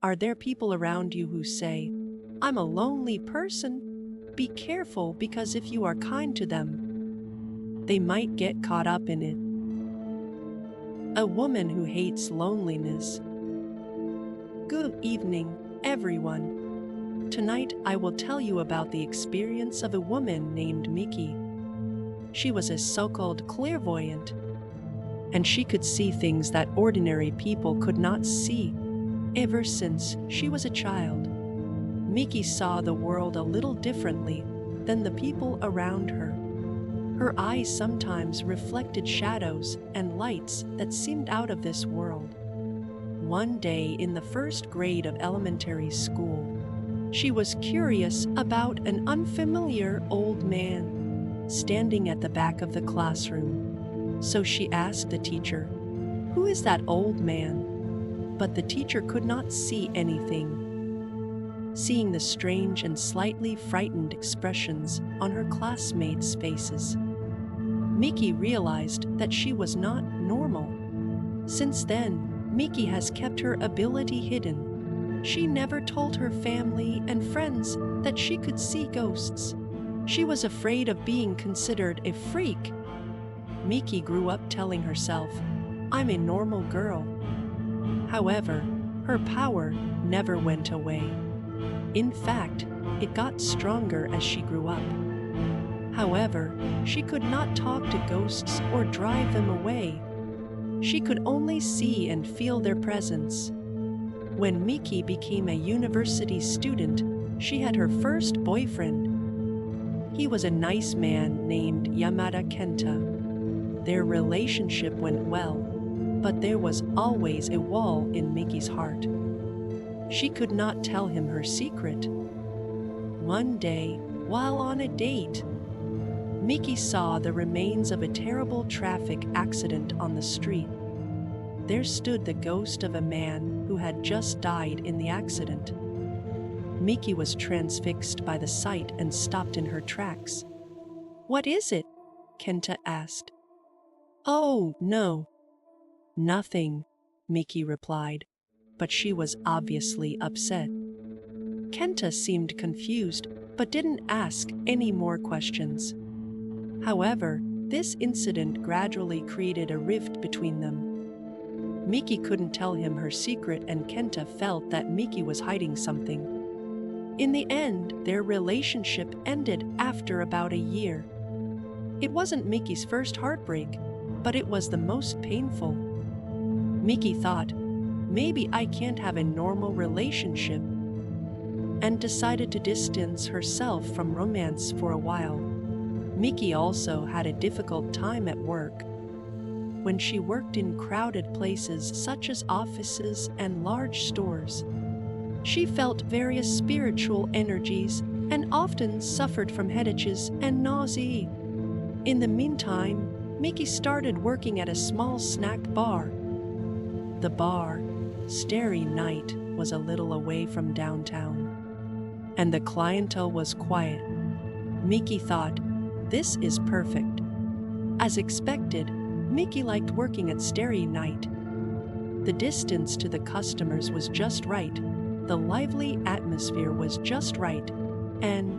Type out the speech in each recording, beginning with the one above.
Are there people around you who say, "I'm a lonely person"? Be careful, because if you are kind to them, they might get caught up in it. A woman who hates loneliness. Good evening, everyone. Tonight I will tell you about the experience of a woman named Miki. She was a so-called clairvoyant, and she could see things that ordinary people could not see. Ever since she was a child, Miki saw the world a little differently than the people around her. Her eyes sometimes reflected shadows and lights that seemed out of this world. One day in the first grade of elementary school, she was curious about an unfamiliar old man standing at the back of the classroom. So she asked the teacher, "Who is that old man?" But the teacher could not see anything. Seeing the strange and slightly frightened expressions on her classmates' faces, Miki realized that she was not normal. Since then, Miki has kept her ability hidden. She never told her family and friends that she could see ghosts. She was afraid of being considered a freak. Miki grew up telling herself, "I'm a normal girl." However, her power never went away. In fact, it got stronger as she grew up. However, she could not talk to ghosts or drive them away. She could only see and feel their presence. When Miki became a university student, she had her first boyfriend. He was a nice man named Yamada Kenta. Their relationship went well, but there was always a wall in Miki's heart. She could not tell him her secret. One day, while on a date, Miki saw the remains of a terrible traffic accident on the street. There stood the ghost of a man who had just died in the accident. Miki was transfixed by the sight and stopped in her tracks. "What is it?" Kenta asked. "Oh, no. Nothing," Miki replied, but she was obviously upset. Kenta seemed confused but didn't ask any more questions. However, this incident gradually created a rift between them. Miki couldn't tell him her secret, and Kenta felt that Miki was hiding something. In the end, their relationship ended after about a year. It wasn't Miki's first heartbreak, but it was the most painful. Miki thought, "Maybe I can't have a normal relationship," and decided to distance herself from romance for a while. Miki also had a difficult time at work. When she worked in crowded places such as offices and large stores, she felt various spiritual energies and often suffered from headaches and nausea. In the meantime, Miki started working at a small snack bar. The bar, Starry Night, was a little away from downtown, and the clientele was quiet. Miki thought, "This is perfect." As expected, Miki liked working at Starry Night. The distance to the customers was just right, the lively atmosphere was just right, and,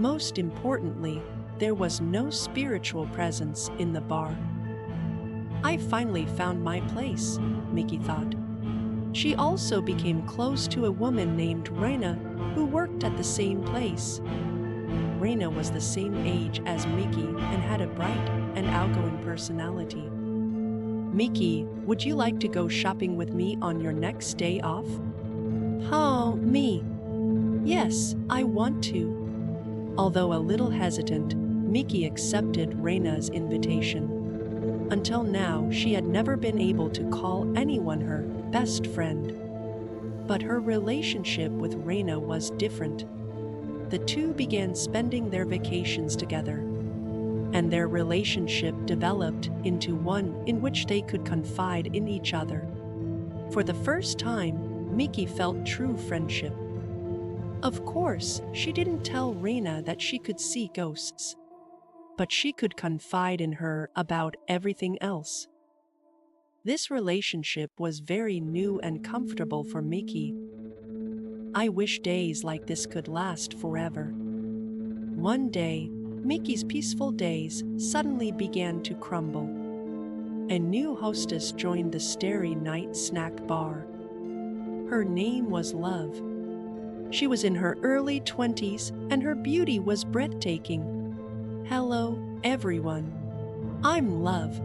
most importantly, there was no spiritual presence in the bar. "I finally found my place," Miki thought. She also became close to a woman named Reina who worked at the same place. Reina was the same age as Miki and had a bright and outgoing personality. "Miki, would you like to go shopping with me on your next day off?" "Oh, me? Yes, I want to." Although a little hesitant, Miki accepted Reina's invitation. Until now, she had never been able to call anyone her best friend. But her relationship with Reina was different. The two began spending their vacations together, and their relationship developed into one in which they could confide in each other. For the first time, Miki felt true friendship. Of course, she didn't tell Reina that she could see ghosts, but she could confide in her about everything else. This relationship was very new and comfortable for Miki. I wish days like this could last forever. One day, Mickey's peaceful days suddenly began to crumble. A new hostess joined the starry night snack bar. Her name was Love. She was in her early 20s and her beauty was breathtaking. Hello, everyone. I'm Love.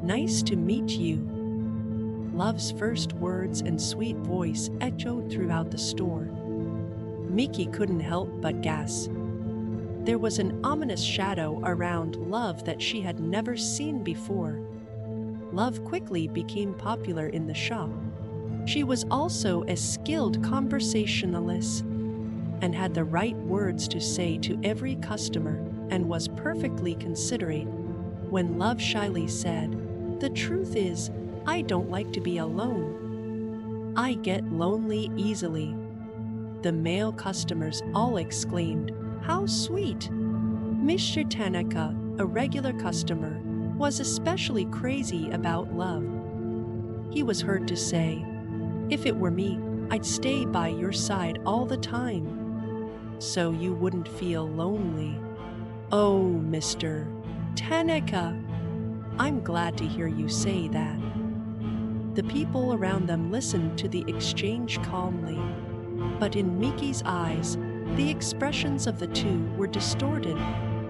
Nice to meet you. Love's first words and sweet voice echoed throughout the store. Mickey couldn't help but gasp. There was an ominous shadow around Love that she had never seen before. Love quickly became popular in the shop. She was also a skilled conversationalist and had the right words to say to every customer and was perfectly considerate. When Love shyly said, "The truth is, I don't like to be alone. I get lonely easily," the male customers all exclaimed, "How sweet!" Mr. Tanaka, a regular customer, was especially crazy about Love. He was heard to say, "If it were me, I'd stay by your side all the time, so you wouldn't feel lonely." "Oh, Mr. Tanaka, I'm glad to hear you say that." The people around them listened to the exchange calmly, but in Mickey's eyes, the expressions of the two were distorted,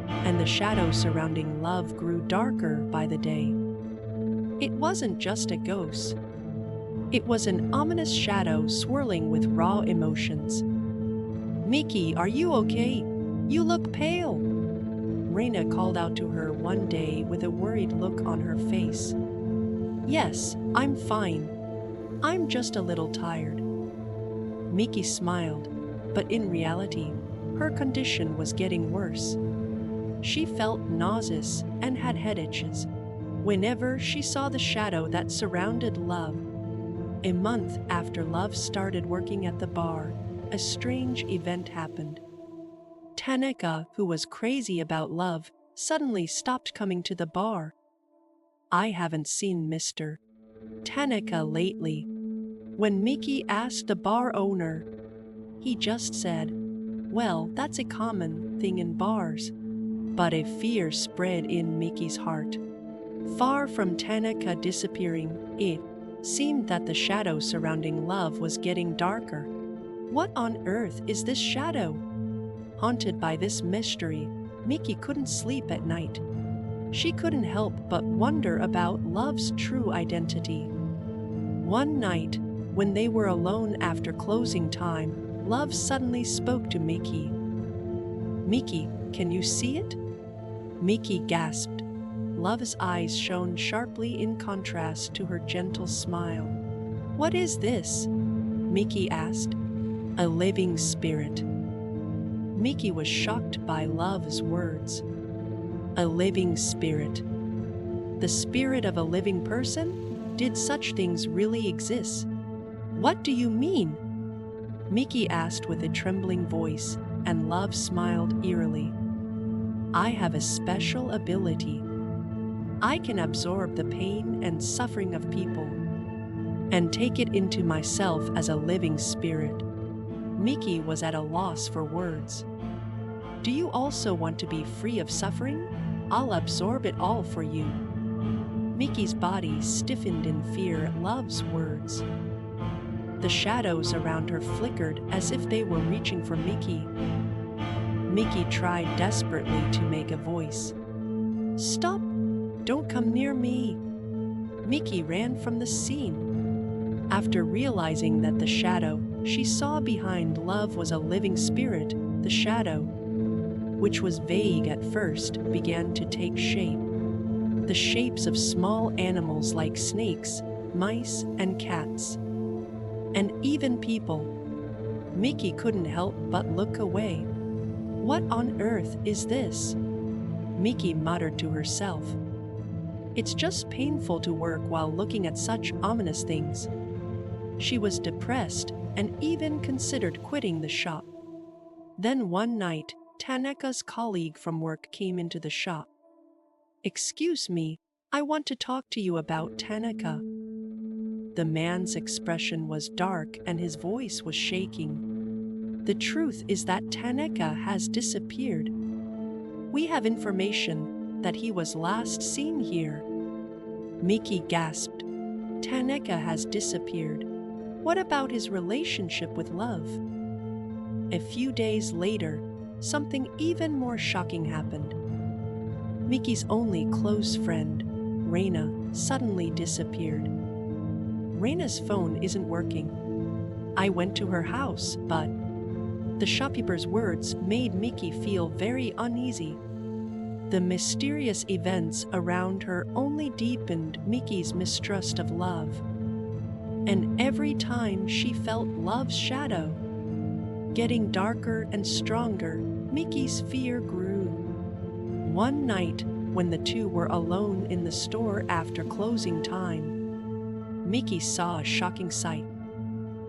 and the shadow surrounding Love grew darker by the day. It wasn't just a ghost. It was an ominous shadow swirling with raw emotions. "Mickey, are you okay? You look pale." Reina called out to her one day with a worried look on her face. "Yes, I'm fine. I'm just a little tired." Mickey smiled, but in reality, her condition was getting worse. She felt nauseous and had headaches whenever she saw the shadow that surrounded Love. A month after Love started working at the bar, a strange event happened. Tanaka, who was crazy about Love, suddenly stopped coming to the bar. "I haven't seen Mr. Tanaka lately." When Mickey asked the bar owner, he just said, "Well, that's a common thing in bars." But a fear spread in Mickey's heart. Far from Tanaka disappearing, it seemed that the shadow surrounding Love was getting darker. What on earth is this shadow? Haunted by this mystery, Mickey couldn't sleep at night. She couldn't help but wonder about Love's true identity. One night, when they were alone after closing time, Love suddenly spoke to Mickey. "Mickey, can you see it?" Mickey gasped. Love's eyes shone sharply in contrast to her gentle smile. "What is this?" Mickey asked. "A living spirit." Mickey was shocked by Love's words. A living spirit. The spirit of a living person? Did such things really exist? "What do you mean?" Mickey asked with a trembling voice, and Love smiled eerily. "I have a special ability. I can absorb the pain and suffering of people and take it into myself as a living spirit." Mickey was at a loss for words. "Do you also want to be free of suffering? I'll absorb it all for you." Mickey's body stiffened in fear at Love's words. The shadows around her flickered as if they were reaching for Mickey. Mickey tried desperately to make a voice. "Stop! Don't come near me!" Mickey ran from the scene. After realizing that the shadow she saw behind Love was a living spirit, the shadow, which was vague at first, began to take shape. The shapes of small animals like snakes, mice, and cats. And even people. Mickey couldn't help but look away. "What on earth is this?" Mickey muttered to herself. It's just painful to work while looking at such ominous things. She was depressed and even considered quitting the shop. Then one night, Tanaka's colleague from work came into the shop. "Excuse me, I want to talk to you about Tanaka." The man's expression was dark and his voice was shaking. The truth is that Tanaka has disappeared. We have information that he was last seen here. Miki gasped. Tanaka has disappeared. What about his relationship with Love? A few days later, something even more shocking happened. Miki's only close friend, Reina, suddenly disappeared. Reina's phone isn't working. I went to her house, but the shopkeeper's words made Miki feel very uneasy. The mysterious events around her only deepened Miki's mistrust of Love. And every time she felt Love's shadow getting darker and stronger, Miki's fear grew. One night, when the two were alone in the store after closing time, Miki saw a shocking sight.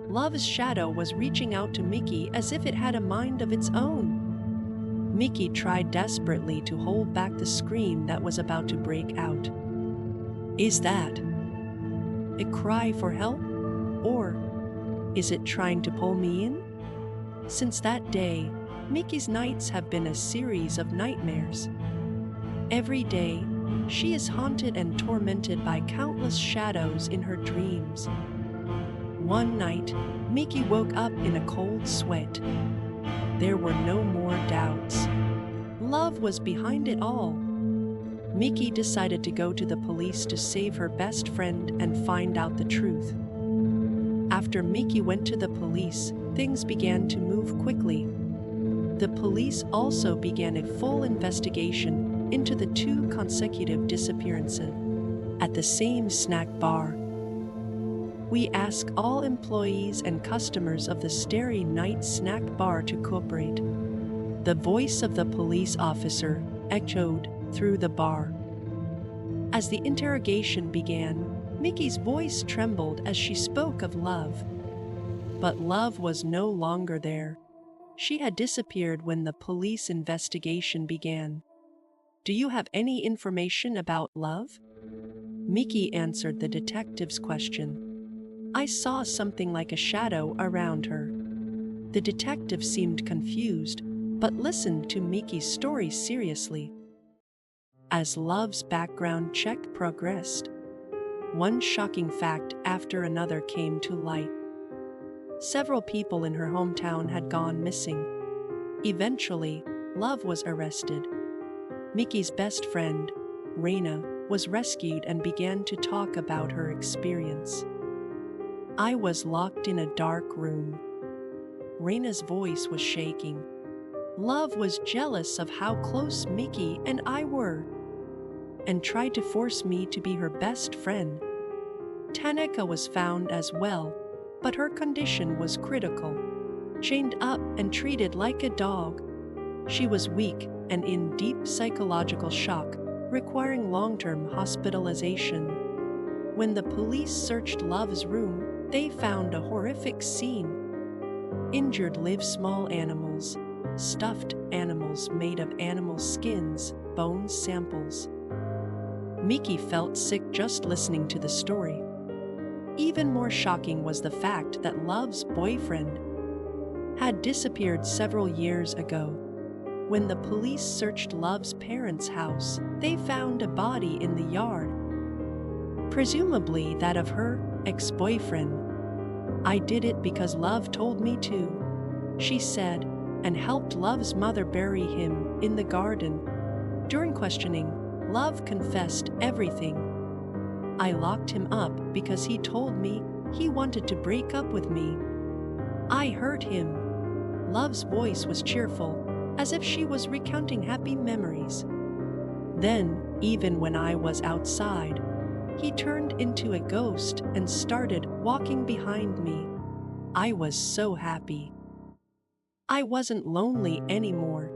Love's shadow was reaching out to Miki as if it had a mind of its own. Miki tried desperately to hold back the scream that was about to break out. Is that a cry for help? Or is it trying to pull me in? Since that day, Miki's nights have been a series of nightmares. Every day, she is haunted and tormented by countless shadows in her dreams. One night, Miki woke up in a cold sweat. There were no more doubts. Love was behind it all. Miki decided to go to the police to save her best friend and find out the truth. After Miki went to the police, things began to move quickly. The police also began a full investigation into the 2 consecutive disappearances at the same snack bar. We ask all employees and customers of the Starry Night Snack Bar to cooperate. The voice of the police officer echoed through the bar. As the interrogation began, Miki's voice trembled as she spoke of Love. But Love was no longer there. She had disappeared when the police investigation began. Do you have any information about Love? Miki answered the detective's question. I saw something like a shadow around her. The detective seemed confused, but listened to Miki's story seriously. As Love's background check progressed, one shocking fact after another came to light. Several people in her hometown had gone missing. Eventually, Love was arrested. Miki's best friend, Reina, was rescued and began to talk about her experience. I was locked in a dark room. Reina's voice was shaking. Love was jealous of how close Miki and I were, and tried to force me to be her best friend. Tanaka was found as well, but her condition was critical. Chained up and treated like a dog. She was weak and in deep psychological shock, requiring long-term hospitalization. When the police searched Love's room, they found a horrific scene. Injured live small animals, stuffed animals made of animal skins, bone samples. Miki felt sick just listening to the story. Even more shocking was the fact that Love's boyfriend had disappeared several years ago. When the police searched Love's parents' house, they found a body in the yard, presumably that of her ex-boyfriend. I did it because Love told me to, she said, and helped Love's mother bury him in the garden. During questioning, Love confessed everything. I locked him up because he told me he wanted to break up with me. I hurt him. Love's voice was cheerful, as if she was recounting happy memories. Then, even when I was outside, he turned into a ghost and started walking behind me. I was so happy. I wasn't lonely anymore.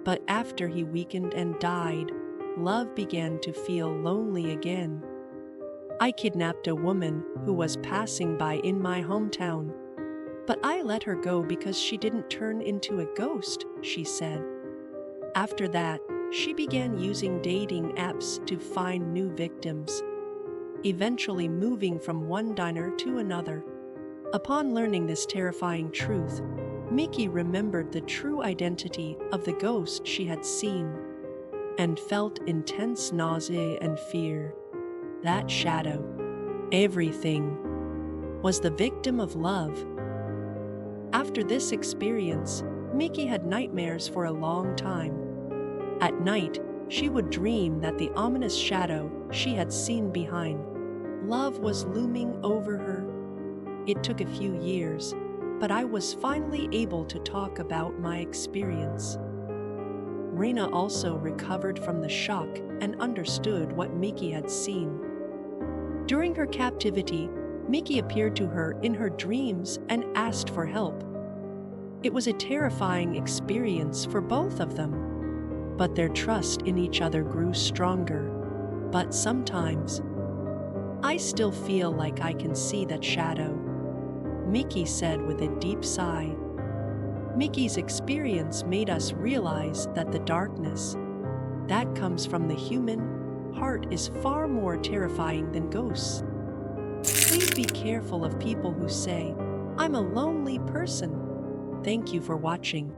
But after he weakened and died, Love began to feel lonely again. I kidnapped a woman who was passing by in my hometown. But I let her go because she didn't turn into a ghost, she said. After that, she began using dating apps to find new victims. eventually moving from one diner to another. Upon learning this terrifying truth, Mickey remembered the true identity of the ghost she had seen and felt intense nausea and fear. That shadow, everything, was the victim of love. After this experience, Mickey had nightmares for a long time. At night, she would dream that the ominous shadow she had seen behind love was looming over her. It took a few years, but I was finally able to talk about my experience. Raina also recovered from the shock and understood what Mickey had seen. During her captivity, Mickey appeared to her in her dreams and asked for help. It was a terrifying experience for both of them, but their trust in each other grew stronger. But sometimes, I still feel like I can see that shadow, Mickey said with a deep sigh. Mickey's experience made us realize that the darkness that comes from the human heart is far more terrifying than ghosts. Please be careful of people who say, "I'm a lonely person." Thank you for watching.